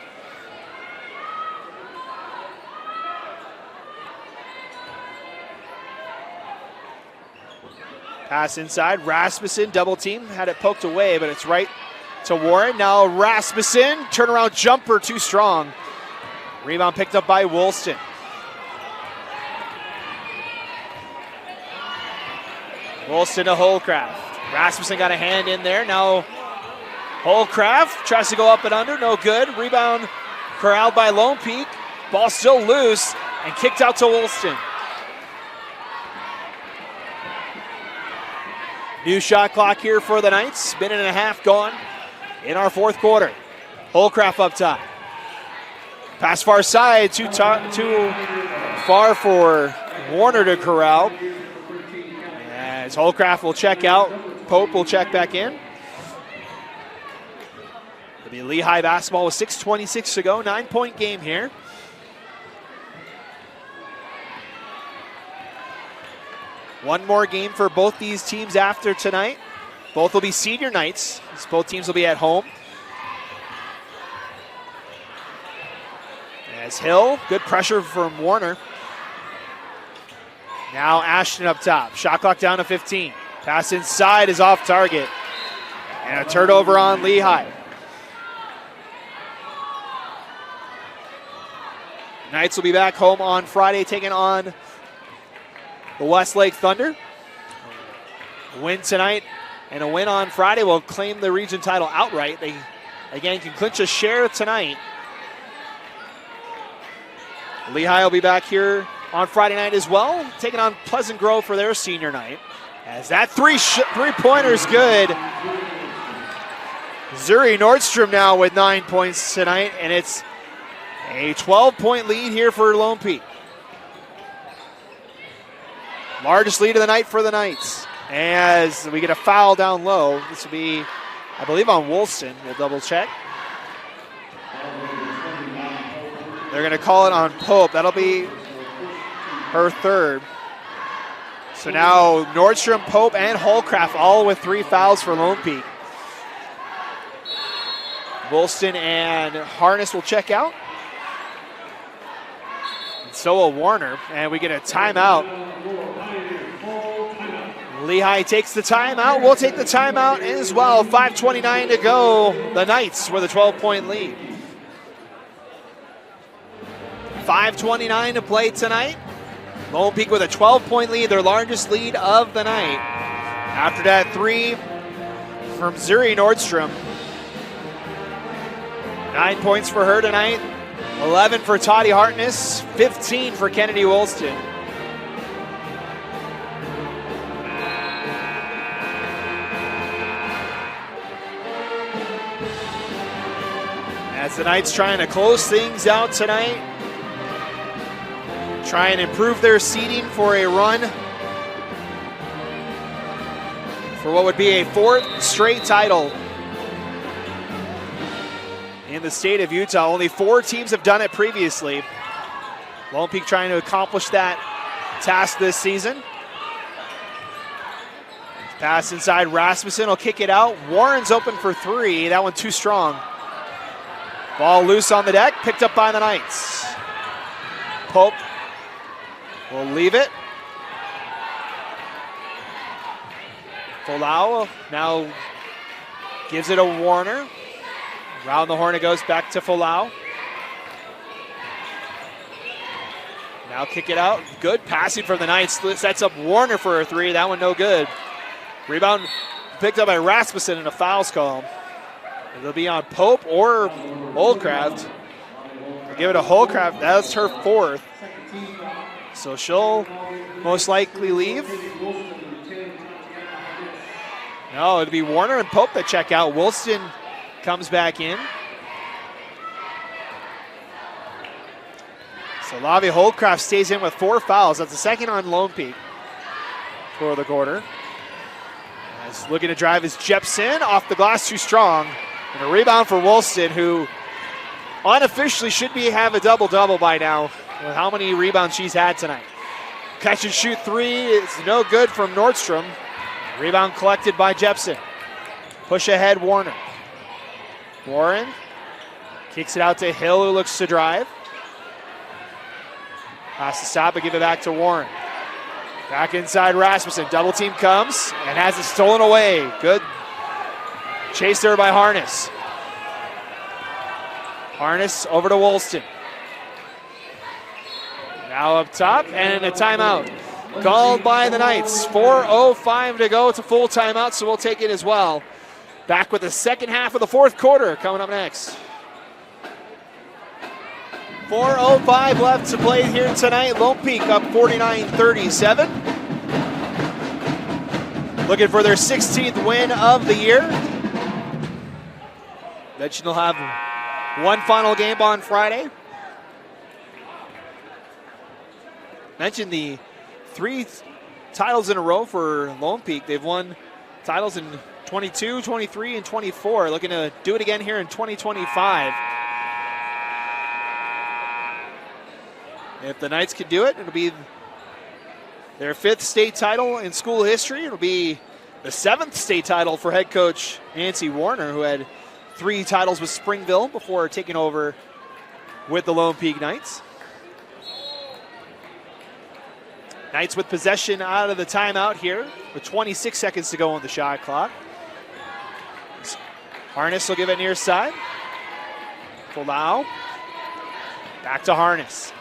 [SPEAKER 1] Pass inside, Rasmussen, double team, had it poked away, but it's right to Warren. Now Rasmussen, turnaround jumper, too strong. Rebound picked up by Woolston. Woolston to Holcraft. Rasmussen got a hand in there. Now Holcraft tries to go up and under, no good. Rebound corralled by Lone Peak. Ball still loose and kicked out to Woolston. New shot clock here for the Knights. Minute and a half gone in our fourth quarter. Holcraft up top. Pass far side, too far for Warner to corral. As Holcraft will check out, Pope will check back in. It'll be Lehi basketball with 6:26 to go. 9-point game here. One more game for both these teams after tonight. Both will be senior nights, as both teams will be at home. As Hill, good pressure from Warner. Now Ashton up top. Shot clock down to 15. Pass inside is off target. And a turnover on Lehi. Knights will be back home on Friday, taking on the Westlake Thunder. A win tonight and a win on Friday will claim the region title outright. They, again, can clinch a share tonight. Lehi will be back here on Friday night as well, taking on Pleasant Grove for their senior night. As that three-pointer's good. Zuri Nordstrom now with 9 points tonight, and it's a 12-point lead here for Lone Peak. Largest lead of the night for the Knights. As we get a foul down low, this will be, I believe, on Woolston. We'll double check. They're going to call it on Pope. That'll be her third. So now Nordstrom, Pope, and Holcraft all with 3 fouls for Lone Peak. Woolston and Harness will check out. And so will Warner. And we get a timeout. Lehi takes the timeout. We'll take the timeout as well. 5:29 to go. The Knights with a 12-point lead. 5:29 to play tonight. Lone Peak with a 12-point lead, their largest lead of the night. After that, 3 from Zuri Nordstrom. 9 points for her tonight. 11 for Toddy Hartness. 15 for Kennedy Woolston. As the Knights trying to close things out tonight. Try and improve their seeding for a run for what would be a 4th straight title in the state of Utah. Only 4 teams have done it previously. Lone Peak trying to accomplish that task this season. Pass inside, Rasmussen will kick it out. Warren's open for 3. That one too strong. Ball loose on the deck, picked up by the Knights. Pope will leave it. Folau now gives it to Warner. Round the horn it goes back to Folau. Now kick it out. Good passing from the Knights. Sets up Warner for a 3. That one no good. Rebound picked up by Rasmussen and a foul's call. It'll be on Pope or Holcraft. We'll give it to Holcraft. That's her fourth. So she'll most likely leave. No, it'll be Warner and Pope that check out. Wilson comes back in. So Lavi Holcraft stays in with 4 fouls. That's the second on Lone Peak for the quarter. As looking to drive is Jepson. Off the glass, too strong. And a rebound for Woolston, who unofficially should have a double-double by now with how many rebounds she's had tonight. Catch and shoot three is no good from Nordstrom. Rebound collected by Jepson. Push ahead, Warner. Warren kicks it out to Hill, who looks to drive. Has to stop and give it back to Warren. Back inside Rasmussen. Double team comes and has it stolen away. Good chase there by Harness. Harness over to Woolston. Now up top and a timeout called by the Knights. 4:05 to go. It's a full timeout, so we'll take it as well. Back with the second half of the fourth quarter coming up next. 4:05 left to play here tonight. Lone Peak up 49-37. Looking for their 16th win of the year. Mentioned they'll have one final game on Friday. Mentioned the 3 titles in a row for Lone Peak. They've won titles in 22, 23, and 24. Looking to do it again here in 2025. If the Knights can do it, it'll be their 5th state title in school history. It'll be the 7th state title for head coach Nancy Warner, who had 3 titles with Springville before taking over with the Lone Peak Knights. Knights with possession out of the timeout here with 26 seconds to go on the shot clock. Harness will give it near side. Folau. Back to Harness.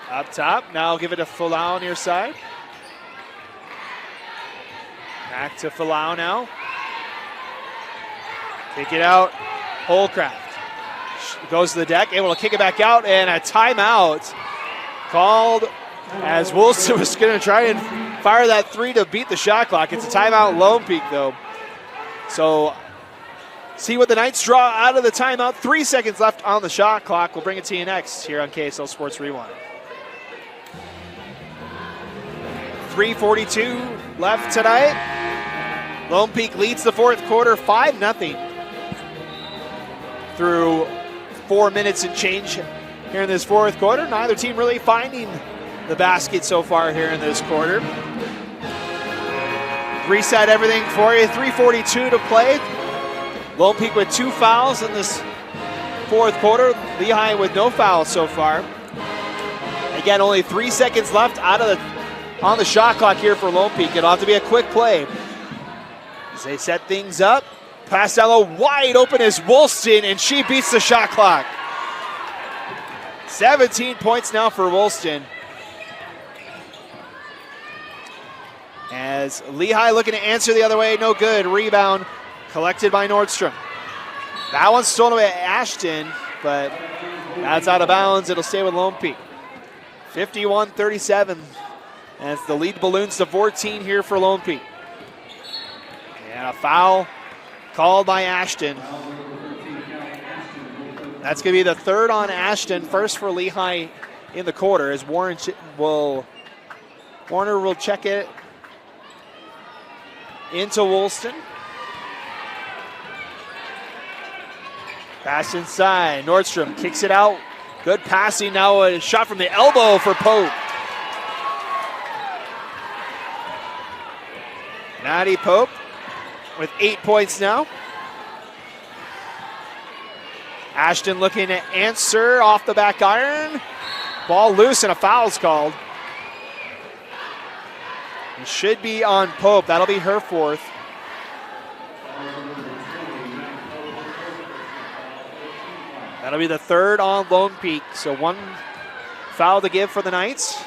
[SPEAKER 1] Up top, now give it to Folau near side. Back to Folau now. Kick it out, Holcraft. Goes to the deck, able to kick it back out, and a timeout called as Wilson was going to try and fire that 3 to beat the shot clock. It's a timeout, Lone Peak though. So see what the Knights draw out of the timeout. 3 seconds left on the shot clock. We'll bring it to you next here on KSL Sports Rewind. 3:42 left tonight. Lone Peak leads the fourth quarter 5-0 through 4 minutes and change here in this fourth quarter. Neither team really finding the basket so far here in this quarter. Reset everything for you. 3:42 to play. Lone Peak with 2 fouls in this fourth quarter. Lehi with no fouls so far. Again, only 3 seconds left on the shot clock here for Lone Peak. It'll have to be a quick play as they set things up. Pass down low, wide open is Woolston, and she beats the shot clock. 17 points now for Woolston. As Lehi looking to answer the other way, no good. Rebound collected by Nordstrom. That one's stolen away at Ashton, but that's out of bounds. It'll stay with Lone Peak. 51-37. As the lead balloons to 14 here for Lone Peak. And a foul called by Ashton. That's going to be the 3rd on Ashton. First for Lehi in the quarter as Warner will check it into Woolston. Pass inside. Nordstrom kicks it out. Good passing. Now a shot from the elbow for Pope. Maddie Pope with 8 points now. Ashton looking to answer off the back iron. Ball loose and a foul's called. It should be on Pope. That'll be her 4th. That'll be the 3rd on Lone Peak. So 1 foul to give for the Knights.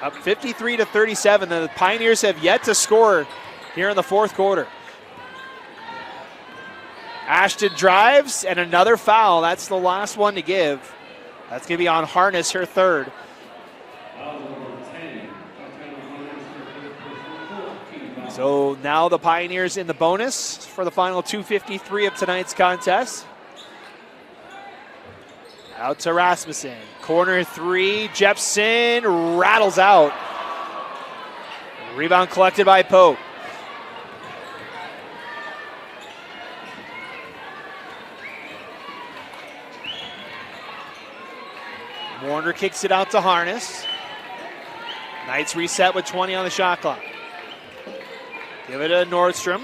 [SPEAKER 1] Up 53-37. The Pioneers have yet to score here in the fourth quarter. Ashton drives, and another foul. That's the last one to give. That's going to be on Harness, her third. So now the Pioneers in the bonus for the final 2:53 of tonight's contest. Out to Rasmussen. Corner three, Jepson rattles out. Rebound collected by Pope. Warner kicks it out to Harness. Knights reset with 20 on the shot clock. Give it to Nordstrom.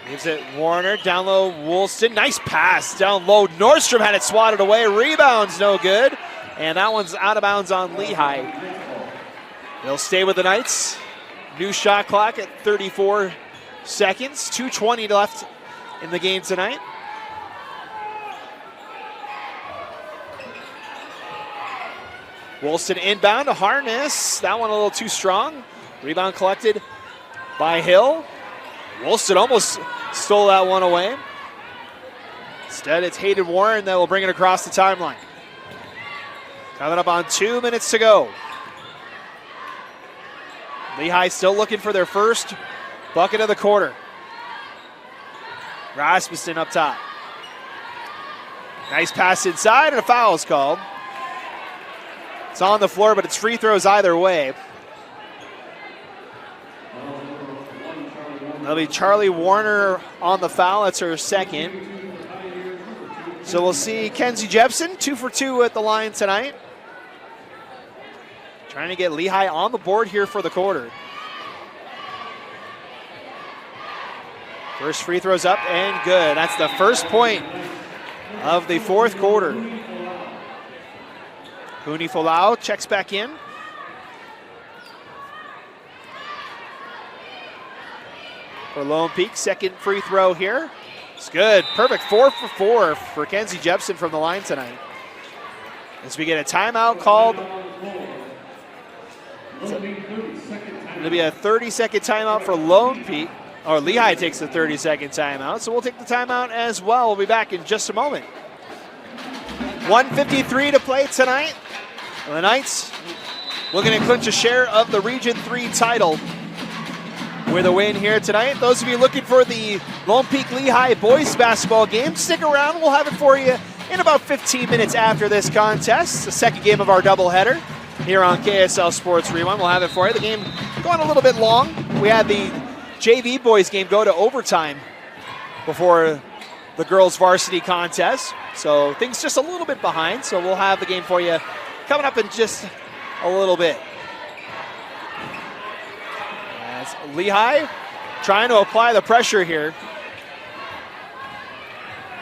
[SPEAKER 1] Gives it Warner, down low, Woolston. Nice pass down low. Nordstrom had it swatted away. Rebound's no good. And that one's out of bounds on Lehi. They'll stay with the Knights. New shot clock at 34 seconds. 2:20 left in the game tonight. Woolston inbound to Harness. That one a little too strong. Rebound collected by Hill. Woolston almost stole that one away. Instead, it's Hayden Warren that will bring it across the timeline. Coming up on 2 minutes to go. Lehi still looking for their first bucket of the quarter. Rasmussen up top. Nice pass inside, and a foul is called. It's on the floor, but it's free throws either way. That'll be Charlie Warner on the foul. That's her second. So we'll see Kenzie Jepson, 2 for 2 at the line tonight. Trying to get Lehi on the board here for the quarter. First free throw's up and good. That's the first point of the fourth quarter. Huni Folau checks back in. For Lone Peak, second free throw here. It's good. Perfect 4 for 4 for Kenzie Jepson from the line tonight. As we get a timeout called. It'll be a 30-second timeout for Lone Peak. Or Lehi takes the 30-second timeout. So we'll take the timeout as well. We'll be back in just a moment. 1:53 to play tonight. The Knights looking to clinch a share of the Region 3 title with a win here tonight. Those of you looking for the Lone Peak Lehi boys basketball game, stick around. We'll have it for you in about 15 minutes after this contest. The second game of our doubleheader here on KSL Sports Rewind. We'll have it for you. The game going a little bit long. We had the JV boys game go to overtime before the girls varsity contest. So things just a little bit behind. So we'll have the game for you coming up in just a little bit. As Lehi trying to apply the pressure here.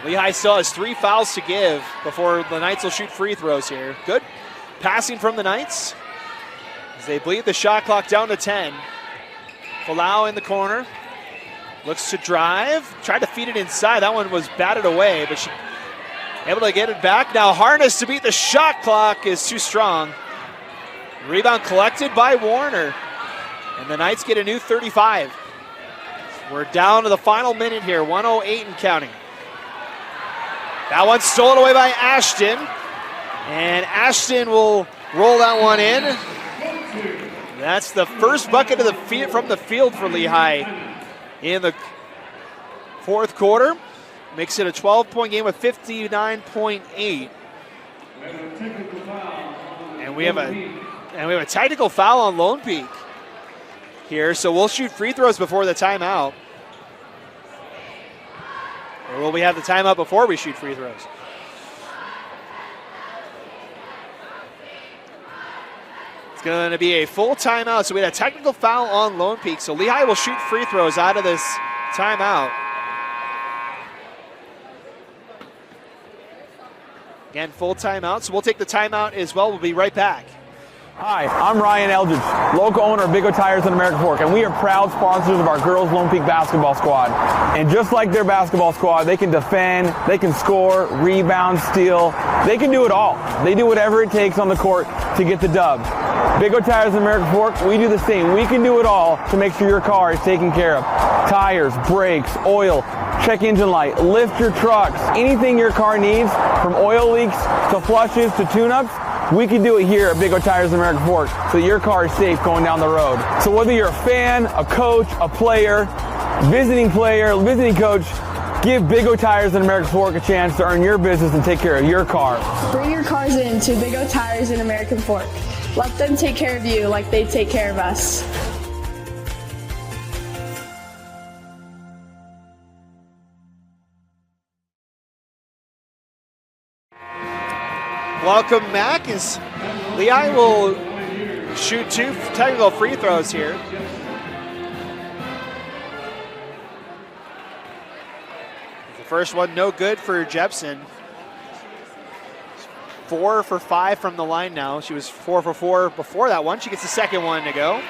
[SPEAKER 1] Lehi still has 3 fouls to give before the Knights will shoot free throws here. Good passing from the Knights as they bleed the shot clock down to 10. Folau in the corner. Looks to drive. Tried to feed it inside. That one was batted away, but she able to get it back. Now Harness to beat the shot clock is too strong. Rebound collected by Warner. And the Knights get a new 35. We're down to the final minute here, 1:08 and counting. That one stolen away by Ashton. And Ashton will roll that one in. That's the first bucket of the from the field for Lehi in the fourth quarter. Makes it a 12-point game with 59.8. And we have a technical foul on Lone Peak here, so we'll shoot free throws before the timeout. Or will we have the timeout before we shoot free throws? It's going to be a full timeout, so we had a technical foul on Lone Peak. So Lehi will shoot free throws out of this timeout. Again, full timeout, so we'll take the timeout as well. We'll be right back.
[SPEAKER 2] Hi, I'm Ryan Eldridge, local owner of Big O Tires in American Fork, and we are proud sponsors of our girls Lone Peak basketball squad. And just like their basketball squad, they can defend, they can score, rebound, steal. They can do it all. They do whatever it takes on the court to get the dub. Big O Tires in American Fork, we do the same. We can do it all to make sure your car is taken care of. tires, brakes, oil, check engine light, lift your trucks, anything your car needs, from oil leaks to flushes to tune-ups, we can do it here at Big O Tires in American Fork so that your car is safe going down the road. So whether you're a fan, a coach, a player, visiting coach, give Big O Tires in American Fork a chance to earn your business and take care of your car.
[SPEAKER 3] Bring your cars in to Big O Tires in American Fork. Let them take care of you like they take care of us.
[SPEAKER 1] Welcome back as Lehi will shoot 2 technical free throws here. The first one no good for Jepson. 4 for 5 from the line now. She was 4 for 4 before that one. She gets the second one to go.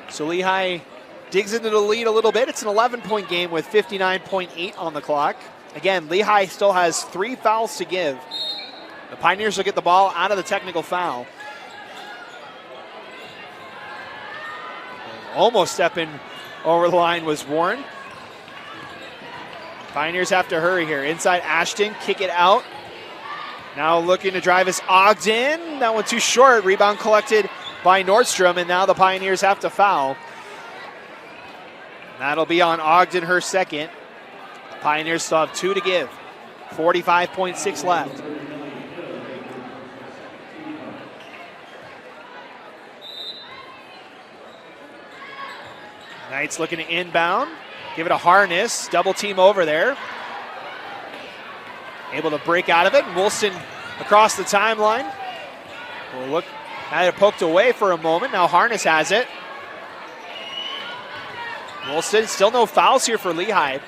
[SPEAKER 1] So Lehi digs into the lead a little bit. It's an 11-point game with 59.8 on the clock. Again, Lehi still has 3 fouls to give. The Pioneers will get the ball out of the technical foul. Almost stepping over the line was Warren. Pioneers have to hurry here. Inside Ashton, kick it out. Now looking to drive is Ogden. That one too short. Rebound collected by Nordstrom, and now the Pioneers have to foul. That'll be on Ogden, her second. Pioneers still have 2 to give. 45.6 left. Knights looking to inbound. Give it a Harness. Double team over there. Able to break out of it. And Wilson across the timeline. We'll look at it poked away for a moment. Now Harness has it. Wilson, still no fouls here for Lehi.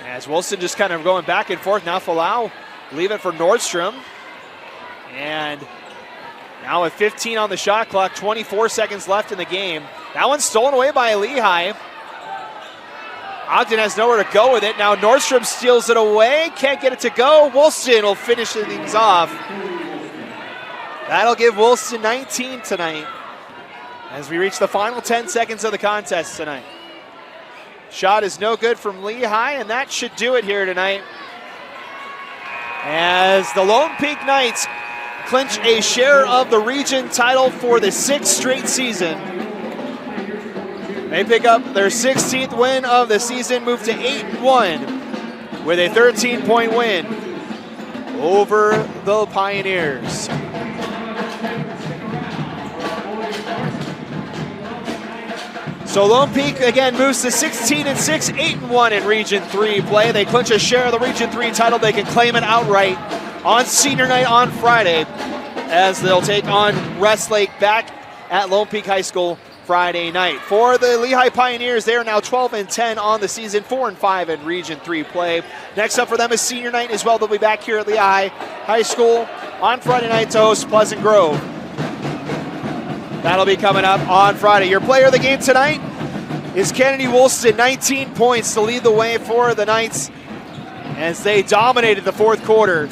[SPEAKER 1] As Wilson just kind of going back and forth. Now Falau leave it for Nordstrom. And now with 15 on the shot clock, 24 seconds left in the game. That one's stolen away by Lehi. Ogden has nowhere to go with it. Now Nordstrom steals it away. Can't get it to go. Wilson will finish things off. That'll give Wilson 19 tonight as we reach the final 10 seconds of the contest tonight. Shot is no good from Lehi, and that should do it here tonight. As the Lone Peak Knights clinch a share of the region title for the 6th straight season. They pick up their 16th win of the season, move to 8-1 with a 13-point win over the Pioneers. So Lone Peak again moves to 16-6, 8-1 in Region 3 play. They clinch a share of the Region 3 title. They can claim it outright on senior night on Friday as they'll take on Westlake back at Lone Peak High School Friday night. For the Lehi Pioneers, they are now 12-10 on the season, 4-5 in Region 3 play. Next up for them is senior night as well. They'll be back here at Lehi High School on Friday night to host Pleasant Grove. That'll be coming up on Friday. Your player of the game tonight is Kennedy Woolston, 19 points to lead the way for the Knights as they dominated the fourth quarter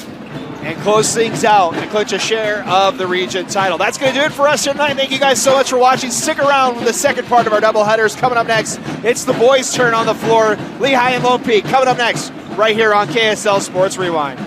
[SPEAKER 1] and close things out and clinch a share of the region title. That's going to do it for us tonight. Thank you guys so much for watching. Stick around with the second part of our doubleheaders. Coming up next, it's the boys' turn on the floor. Lehi and Lone Peak coming up next right here on KSL Sports Rewind.